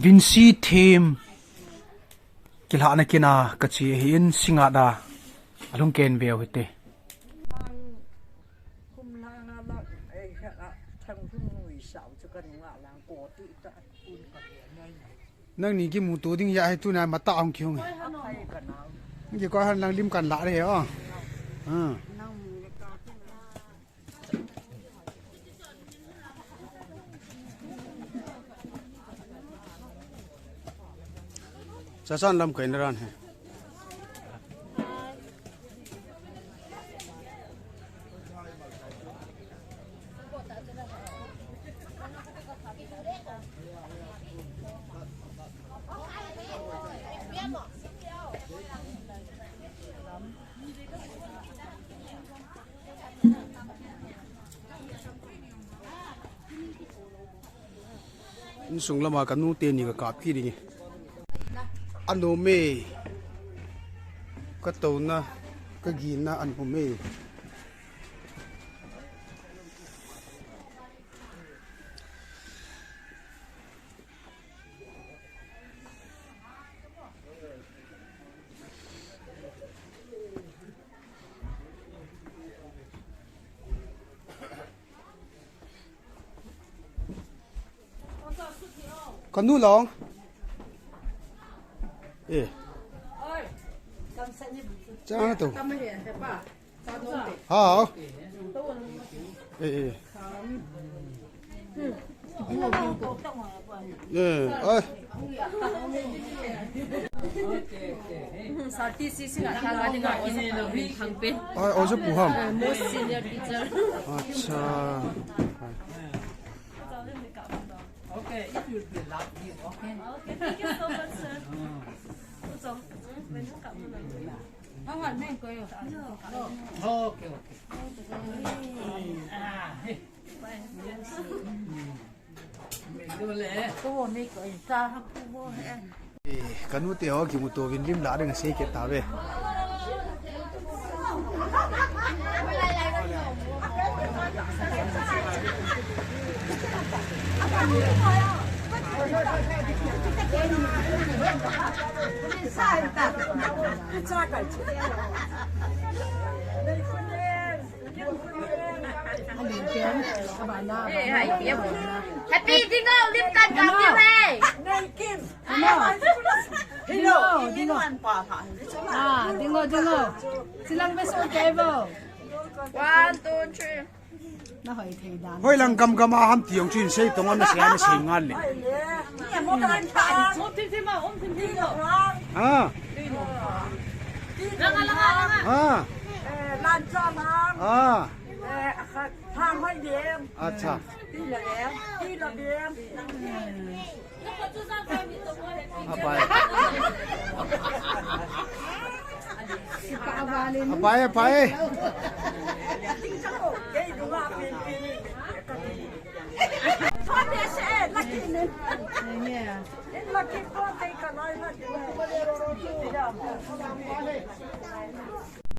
วินซีทีมกิลานักกินากัจจิหินสิงห์ดาอลุงเกนเวลหิตนั่งนี่กิมูตัวดิ้งยาให้ตุนายมาตาองคิวไงนี่ก็หันลังริมกันละเลยอ๋อจะสั่นลำเกินร้านเหรอนี่ส่งละมากันนู่นเตียนนี่ก็กาบพี่ดิอันโนเมก็โตนะก็กินนะอันโนเมกันนู่นลองจ้าตัว好Salty他那个旁边。我是不好。Most senior teacher。अच्छा。Okay, if you love me, okay. Okay, thank you so much, sir. 他还没过哟。Okay, okay. ดูเลยตัวไม่ก่อนตาคู่กันนู่นเตียวกิมุตัววินริมลาเรื่องเสกตาเว้Happy dinner รีบกันกลับได้ไหมdinner silang best on table 1 2 3那可以提单เฮ้ยลังกำกำมาห้ามเตียงจุนเสกตรงนั้นเสียไม่เสียงานเลยลานจอมทางไม่เดียม अच्छा ที่เหลือที่ระเบียง apa apa ชอบเดียเช่ลักกี้เนี่ยลักกี้ก็ให้กันหน่อยลักกี้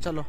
चलो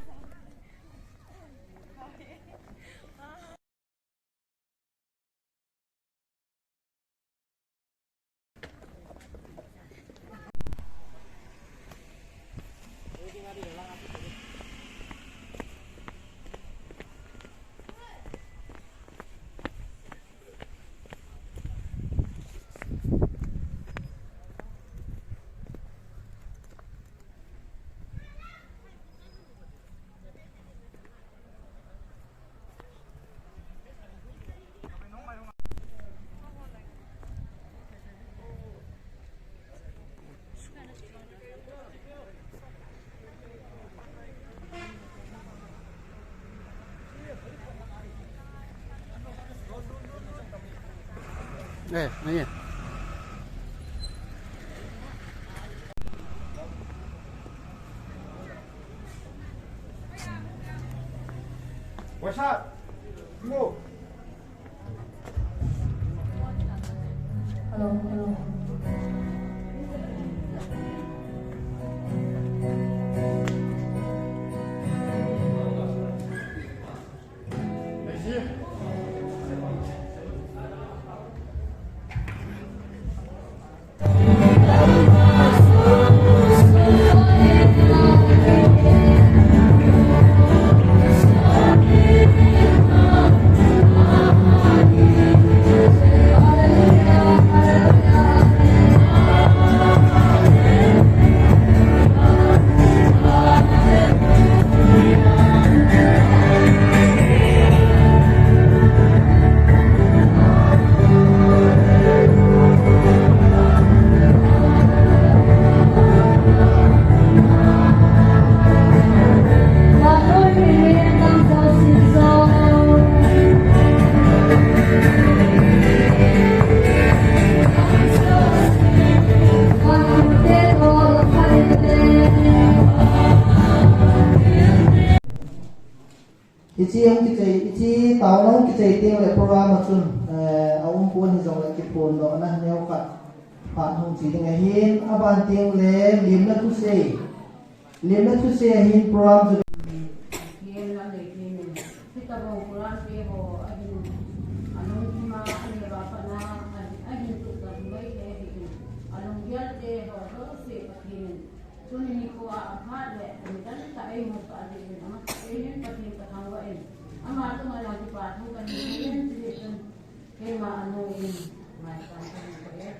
नहीं है वैसा वो Hello chiang ki chei chi taw nong ki chei ting le program ma chun a pun hi jong le ki pun do na neu khat phan hong chi ding a hin aban ting le lim na tu se hin program chu Kian la le kian. Kita bawa pulang ke bawa ahin. Anong cuma ani bapa na ahin tu tak baik ahin. Anong dia de bawa se ahin. Tuni ni ko apa le. Dan tak ahin muka ahin. Ama ahin pati patang ahin. Ama tu malah di patu kan ahin tu kema anong ahin. Macam tu ya.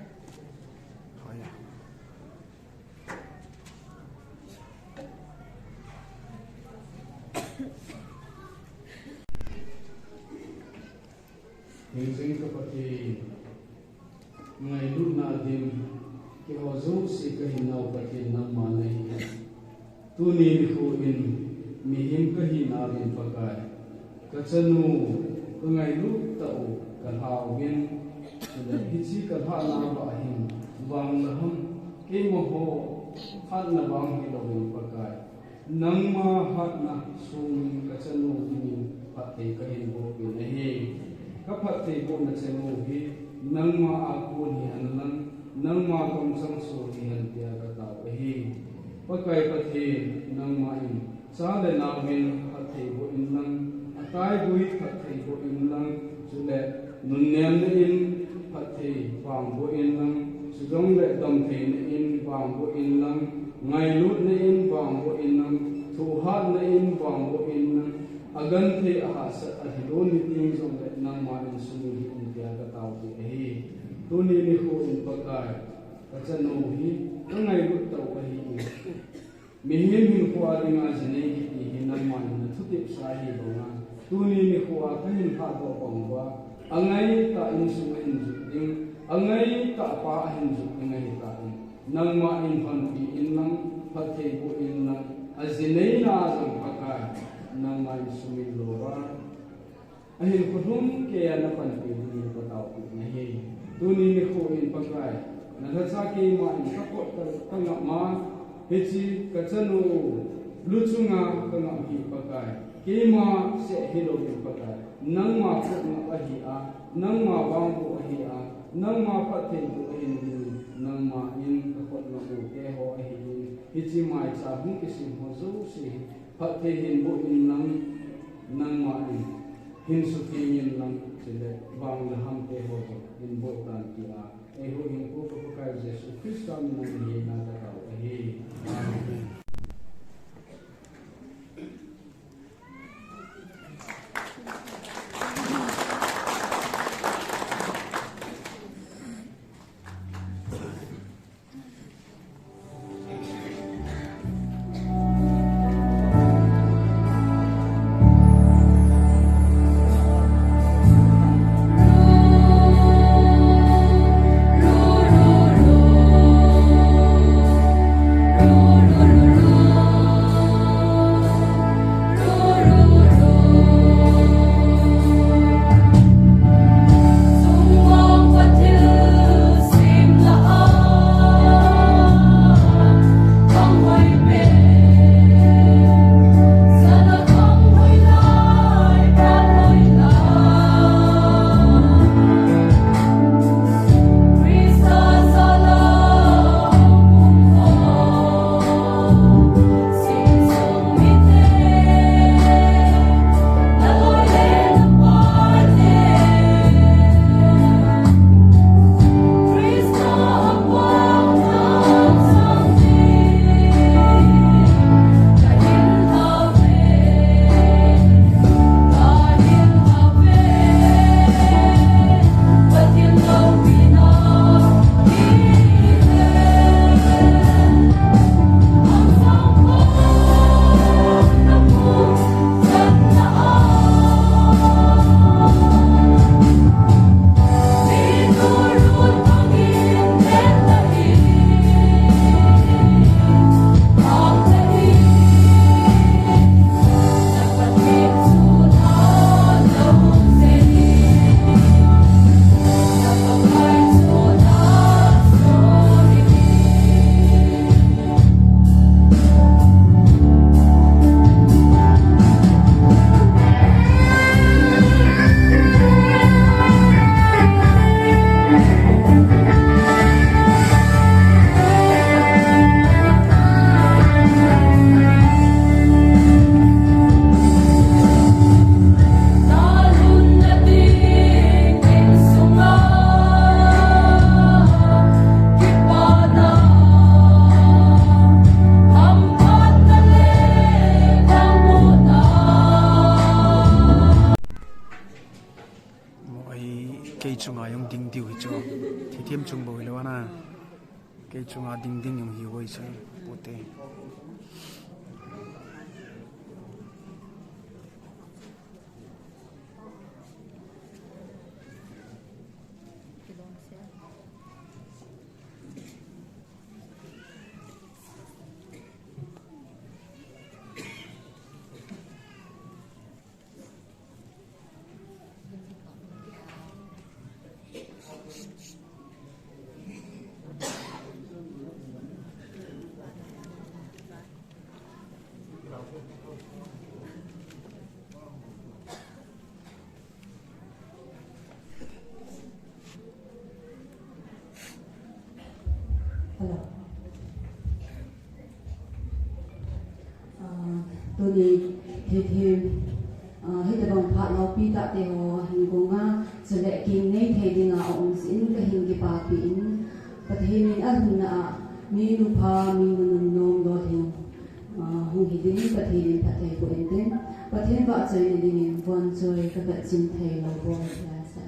Hingzing kapati ngai lu na dim ki hozu si ka hinau pati nam manai tu ni khu in mi him ka hina bin pakai ka chanu ngai lu tau ka hau bin da hichi ka ha na ba hin wang na ham ke mo ho hat na wang hi lo bin pakai nang ma hat na sum ka chanu ni pati ka hin bo bin hi kapate bo na chemo hi nangma akun hi anlang nangma kom sang so hi han tia ka ta hi pakai pathe nangma in cha le na win pathe bo in lang atai bui pathe bo in lang chule nun nem ne in pathe wang bo in lang sujong le dam the ne in wang bo in lang ngai lut ne in wang bo in lang thu hat ne in wang bo in lang agan the ahasa ahilon ni ting jong le nang ma in sunu hi in dia ka tau ti hi tuni ni khu in pakai ka chano hi ngai lut tau ka hi mi hin hin khu a ringa jene hi hi nang ma in thu ti sa hi bo na tuni ni khu a ka hin pha bo bang wa angai ta in su in ju ding angai ta pa hin ju ngai ta in nang ma in phan pi in nang phathe bo in nang azinei na jong pakai nang mai sumi lora ahin kudum ke ana pan pi ni patau ni he tuni ni kho in pakai na tha ke ma in ka ko ka nga ma hechi ka chanu luchunga ka nga hi pakai ke ma se hilo ni pakai nang ma ko na ahi a nang ma bang ko ahi a nang ma pathe ko ahi nang ma in ka ko na ko ke ho ahi hechi mai cha hu ke sim ho zo se pathe hin bo in nang ma in hin su ki in nang chile bang la ham te ho zo in bo tan ki a e ho in ko ko ka jesu krista mi nang ni na ta ka e amen. Ru ru lim chung boi lo na ke chunga ding ding yong hi woi sa pote Hello. Tôi đi thì hết đồng phát nó pi tạ tê hồ hình của nga giờ lệ kinh này thì đi ngã ông xin cái hình cái bà pin và thì mình ăn na mi nu pa mi nu nom do hình hùng hi đi và thì đi phát thầy của em đến và thiên vợ chơi đi mình von chơi các bạn xin thầy là von là sao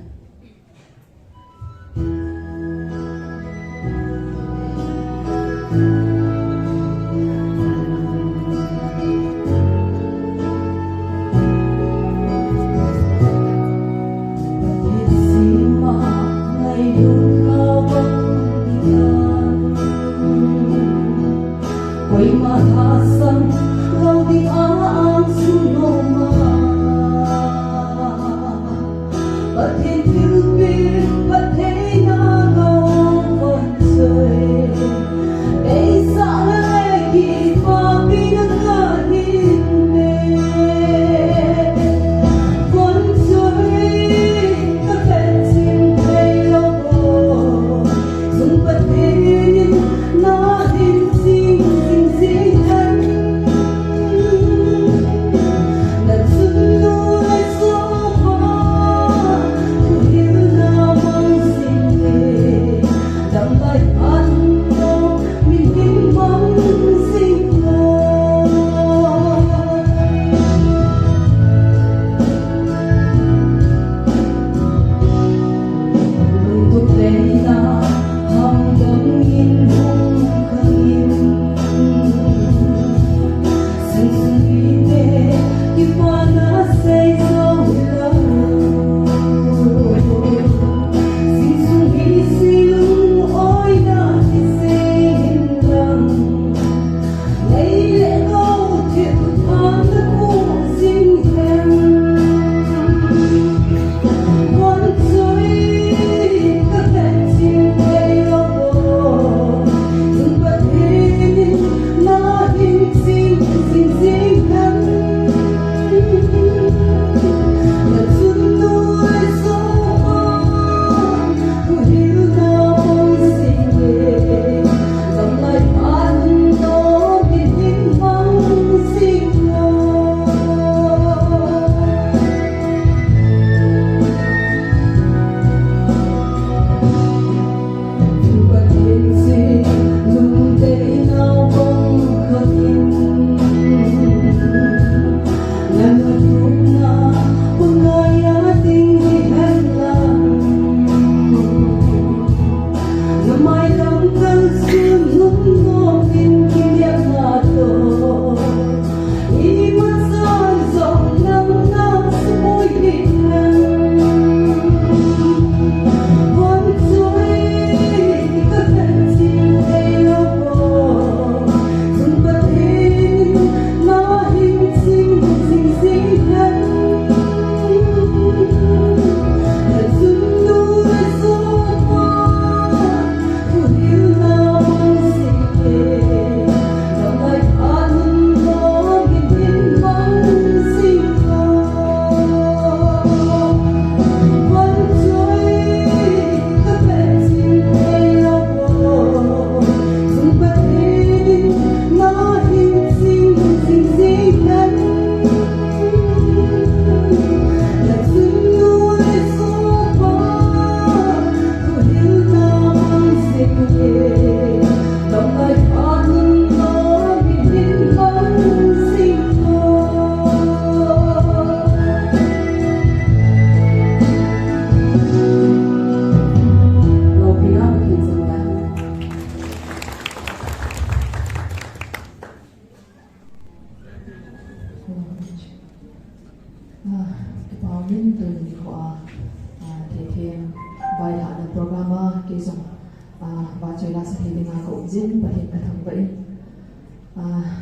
và chơi là sẽ thì ngài cũng dính và hiện cả thằng vậy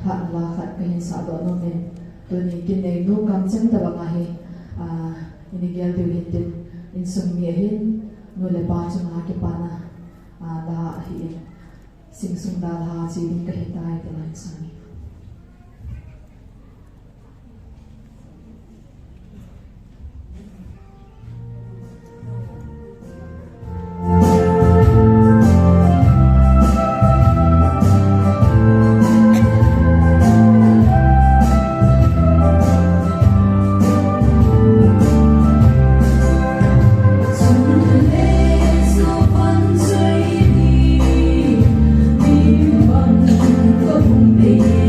hạn là hạn cái hiện xã đó nó nên tôi nhìn kinh này nô cầm chân ta bằng ai ini gel điều hiện tin in sung mía hin nuôi lại ba trong hai cái pana đã hiện sinh sung đã là chỉ những cái hiện tại của lại sang Hãy subscribe cho kênh Ghiền Mì Gõ để không bỏ lỡ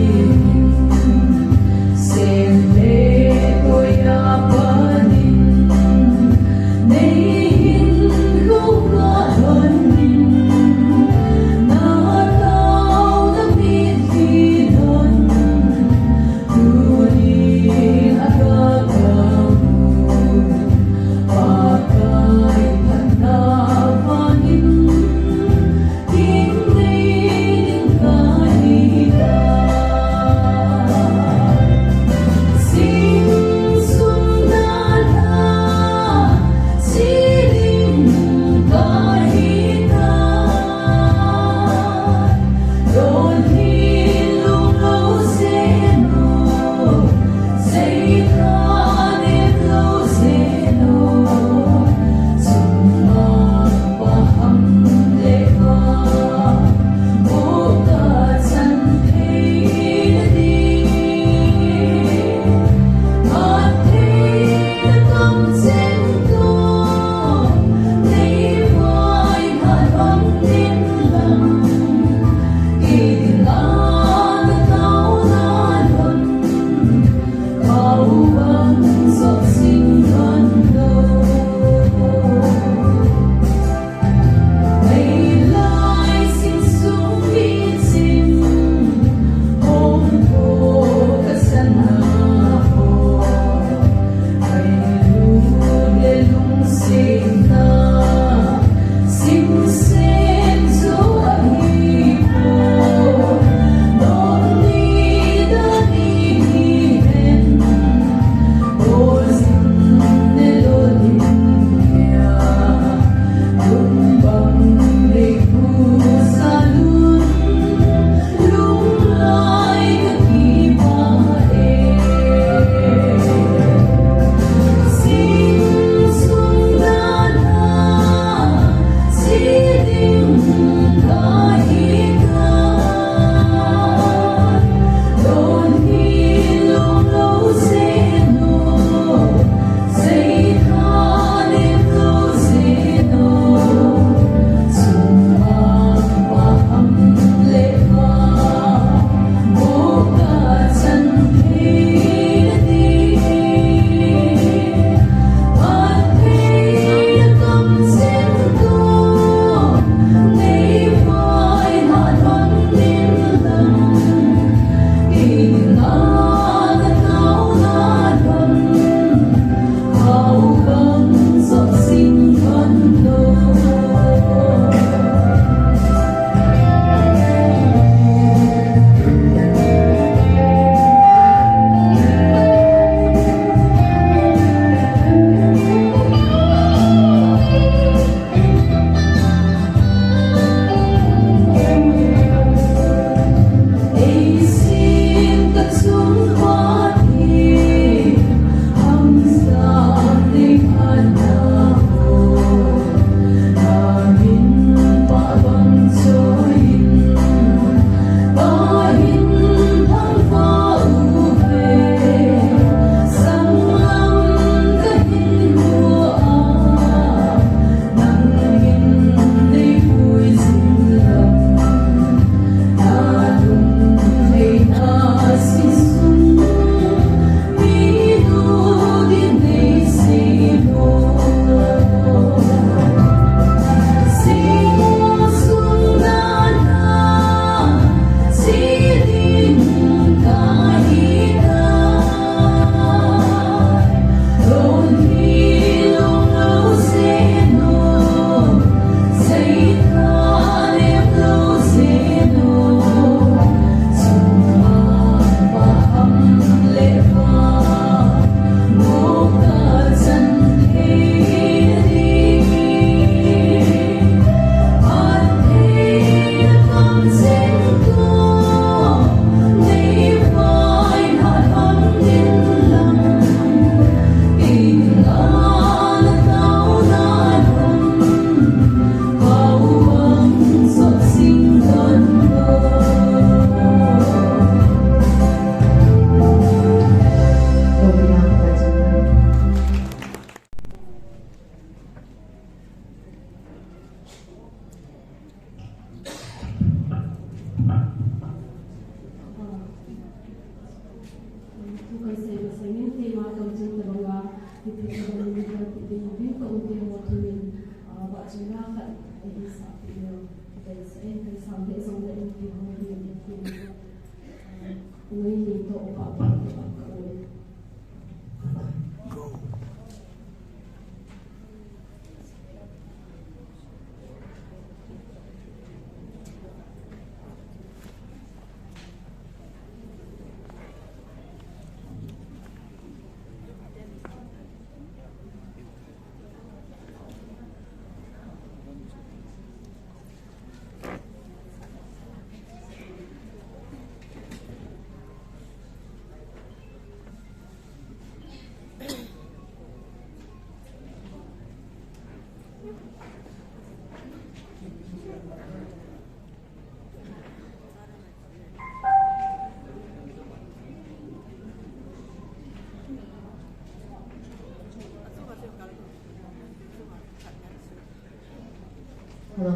Hello.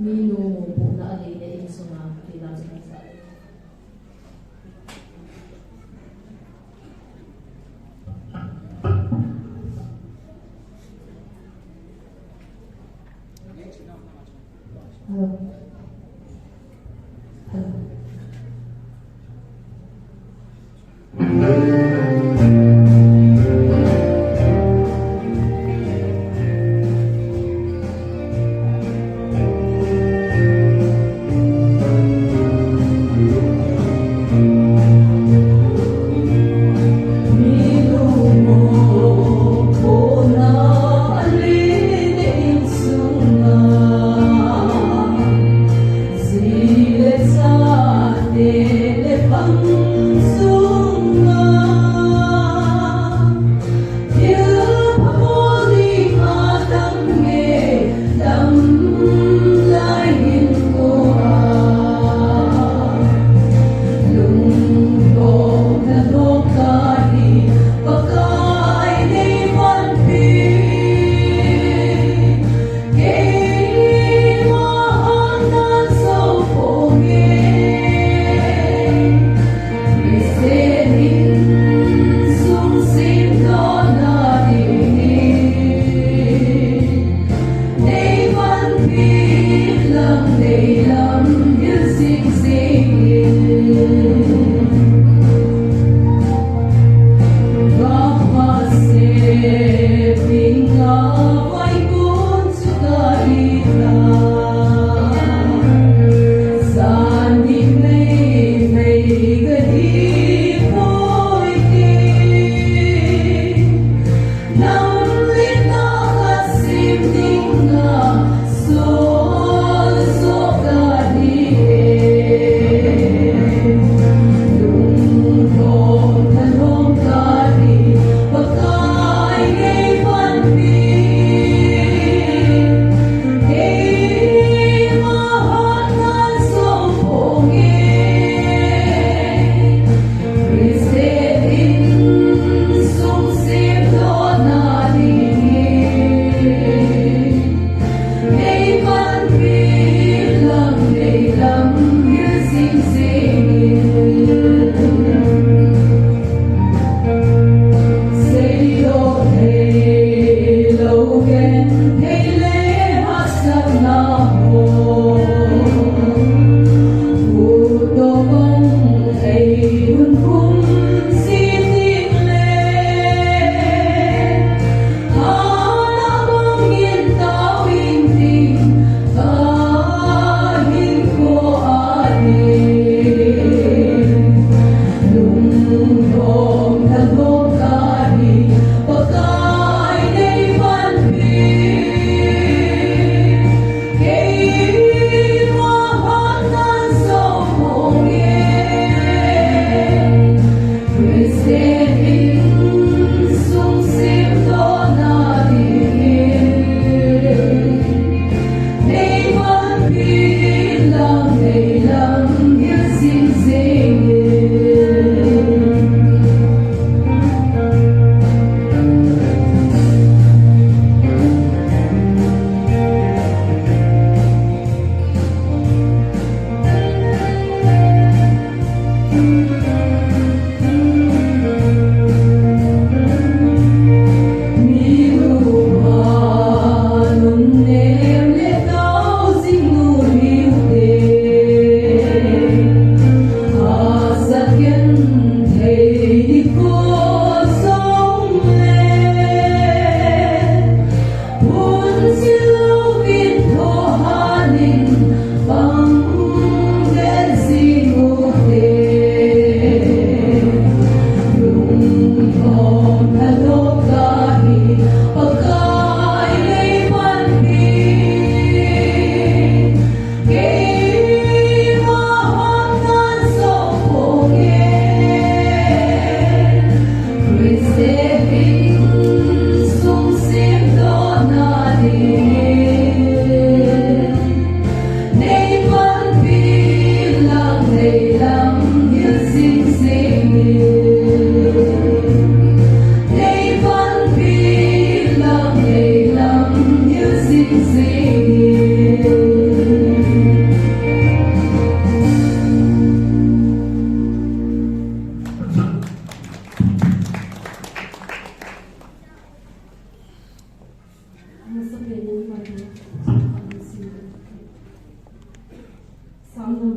Minu po na alay na insuma kailangan sa kanila. Hello. Hello. Hey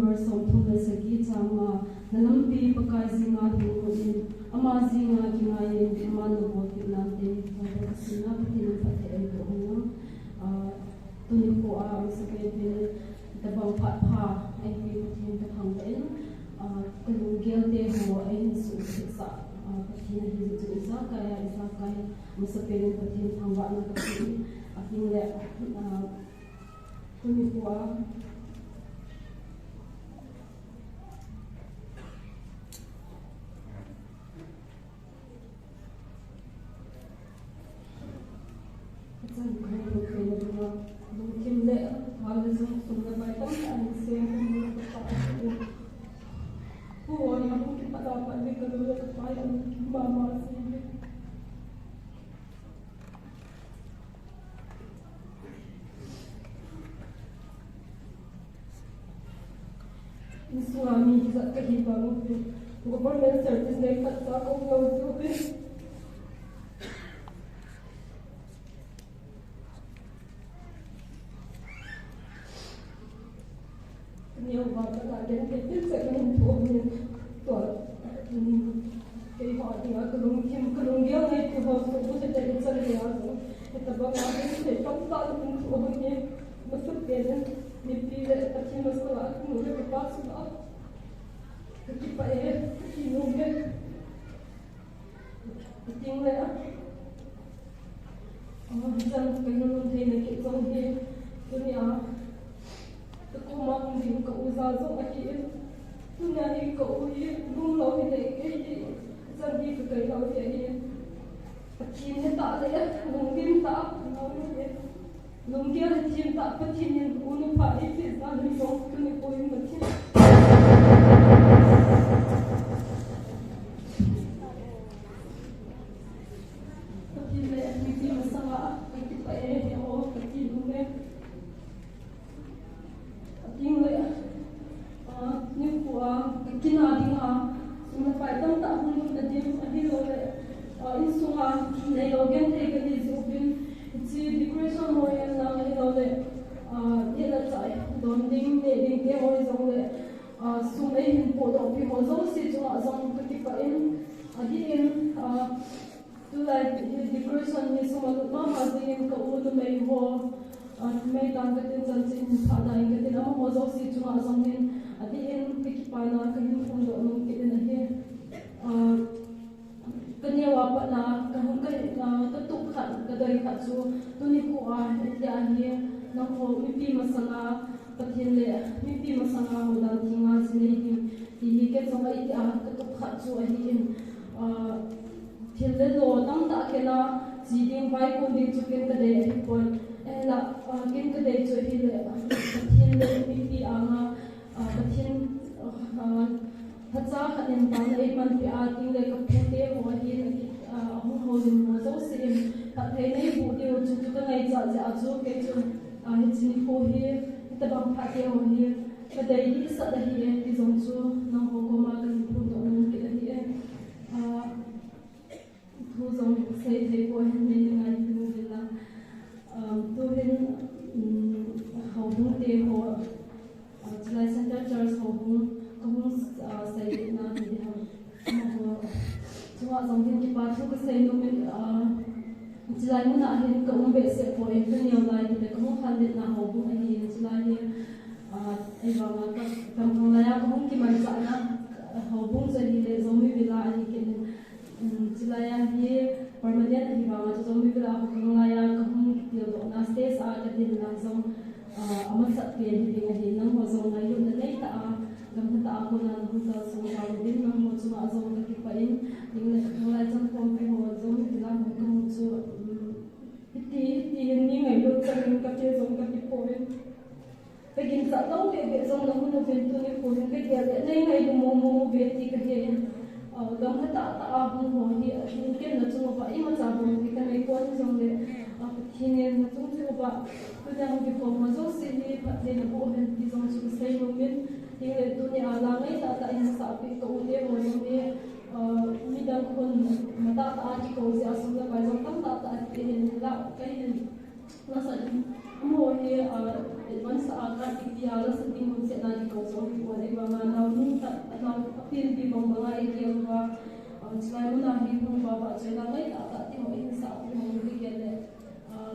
number som thule sagi chama nalampi pakai zinga hin ama zinga kingai man bo tilante sina patin pathe ko hona tuni ko a sakete tabang pha ai pi patin ka thang ben kalung gel te ho ai su sa patin hi zu isa kaya isa kai musapelin patin thangwa na patin aking le tuni ko a mungkin deh hal itu sudah baik kan saya mungkin yang mungkin pada apa ni kalau supaya mama sih suami juga kehilangan government service dekat aku mau tu nhiều và các bạn đến cái tiếp sẽ có một số những tuổi cái họ thì ở cái lùng điêu này thì họ cũng sẽ chạy đến sân nhà rồi thì tập bạn nào cũng thể phóng ra được những số như một số tiền mình đi về tập trung một số là cũng được cái bác sĩ đó cái phải thì lùng điêu tiếng lẽ dân cái lùng thì này cái giống như cái nhà aku mahu di kau usaha akhir, tu nanti kau ini belum lalu ini, jadi kita lalu ini, cinta tak ada, mungkin tak, mungkin cinta pecinta unu pai itu anu yang kena kau macam. Pecinta ini masalah, kita ini oh pecinta. Nhưng lại như của cái nào thì mà phải tâm tạo hơn là điểm đi rồi in xuống này đầu tiên thì cái gì cũng biết chỉ decoration hồi là cái đầu đấy như là trái đòn đinh để đinh cái hồi giống đấy xuống đây hình bộ động thì hồi dấu xí chúng họ giống cái phải in đi in tu lại decoration như xuống mà gì in cậu tu mấy hồ mấy đàn cái tên dân sinh phát đại cái tên ông hồ dấu xí chúng họ giống nên đi in cái pana cái hình phong độ nông cái tên này cái nhiều apa na cái tụ khẩn cái đời khẩn chú tôi đi qua nhà hi nó hồ mi masanga cái thiên lệ mi masanga hồ đàn thiên nga xin thì cái giống ấy cái tụ khẩn chú ấy thiên lệ lo tăng ta cái na chỉ điểm vài con đi chụp cái đề còn là cái đề chụp thì lệ thiên lệ mi cái thiên thật ra hạt nhân tăng ấy mình bị tiếng lệ cái thiên lệ hồ hi ông hồ dùng hồ dấu xem hạt thế này vụ điều chúng tôi ngày giờ giờ chú cái chú hiện chính hồ hi ta bằng hạt tiêu hồ hi cái đấy đi sợ là hi thì giống chú nó hồ có mà cái phụ nữ nó cái đấy thu giống xây thế của mình ngày thứ là tôi hiện hậu bung tiền hồ July Center Church hậu bung cũng xây dựng na thì họ chúng họ giống như cái thu cái xây nó mình July muốn là hiện cũng về sẽ có em cái nhiều lại thì cũng khăn định là hậu bung anh hiện July hiện em vào mà cầm cầm lại cũng cái mình chọn na hậu bung rồi thì để giống như về lại thì cái July hiện permanent thì vào mà giống như về lại cũng lại cũng điều độ na stay sa cái định là giống amat sat pian di ngahi nang ho zong ngai lu nei ta gam ta ko na hu ta so ta din nang ho chu a zong ka ki pa in ding na ka la chang pom pe ho zong ti la ho ka chu ti ni ngai lu chang ka te zong ka ki po in pe gin sa lo ke zong na hu no ven tu ni po in ke ya nei ngai lu mo ve ti ka he gam ta ta hu ho hi in ke na chu ba i ma cha bo ki ka nei ko zong le Hingga macam tu apa, kita mungkin formal so sini pada nak buat di zona susah mungkin hingga dunia alam ini tak ada yang sapi kemudian orang ini midang pun mata tak ada kau siapa semua pasal tak ada ini lah kain nasa mau ni advance Akan ideal setting konsep lagi kosong di buat ebangan namun tak apil di bangga ideal ba selain menahi pun bapak saya lagi tak tengok insa pun mungkin dia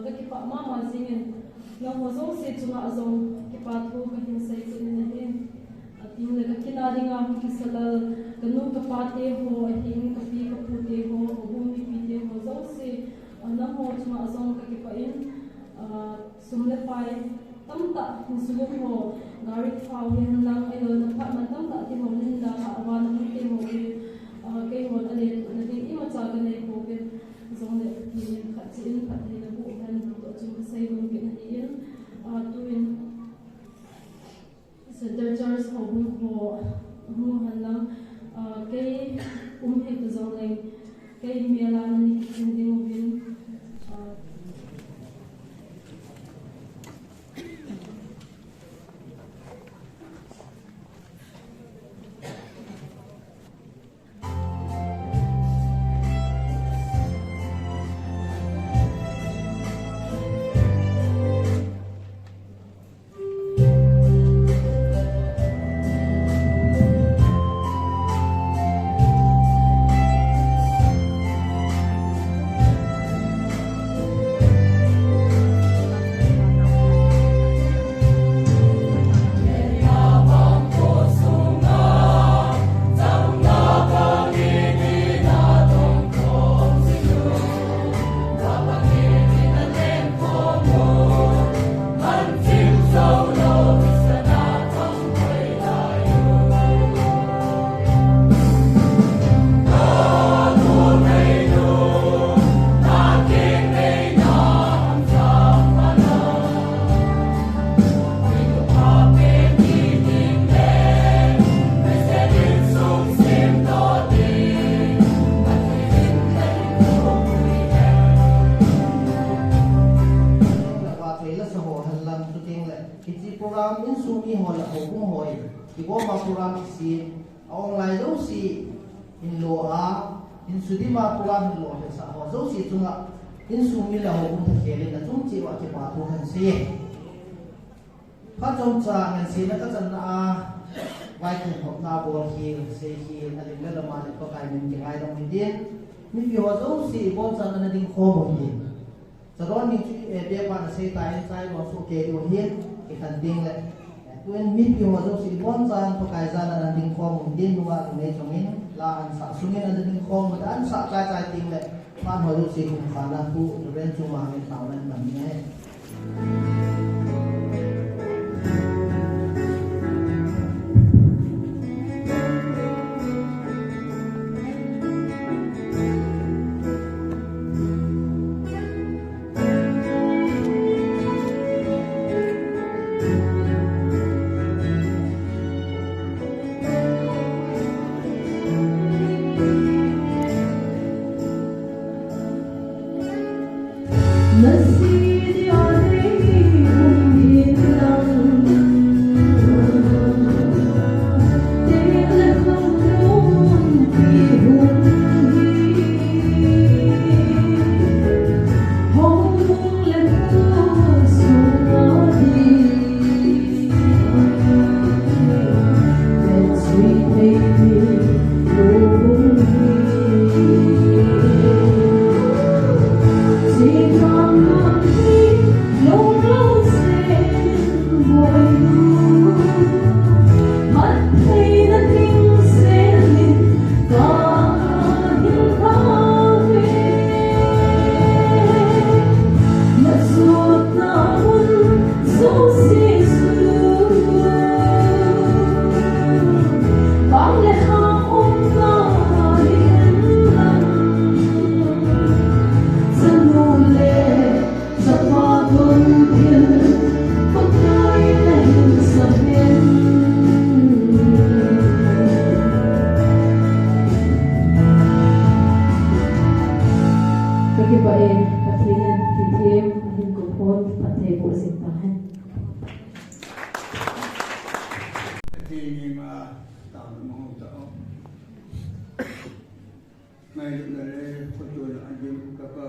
lagi pak mama singin yang kosong se cuma azong kipat ko kahin sai sinin nahin ating laga kita dinga kisalal kanu kapate ho ating kapi kapute ho bumi pite ho zong se na ho cuma azong kakipain sumlepai tamta musulum ho garit fawin lang elo napat matam ta ti ho ninda awa na mute mo ke ho ale na ding ima cha ga nei ko ke zong le ti khat chin khat ni na bu han to chu sai bum ke na yin tuin searchers ho bu ho hu han lang ke he to zong le ke mela ni kin ding bin online dấu si in lo a in sudima program in lo sa ho dấu si tunga in sumi la ho kun thele na chung chi wa ke pa thu kan si kha chom cha ngan si na ka chan na a vai thun hop na bol hi se hi na le la ma le ko kai min ke ai dong din mi pi ho dấu si bon chan na ding kho mo hi sa ron ni chi e be pa na se tai sai lo su ke do hi ke kan ding le when meet you was also one time to kaisa na ding khom din nuwa ne chongin la an sa sungin an ding khom ma an sa ka chai ting le pan ho lu si kum khana tu ren chu ma me taw nan man ne Mai le ko to na ajim ka ka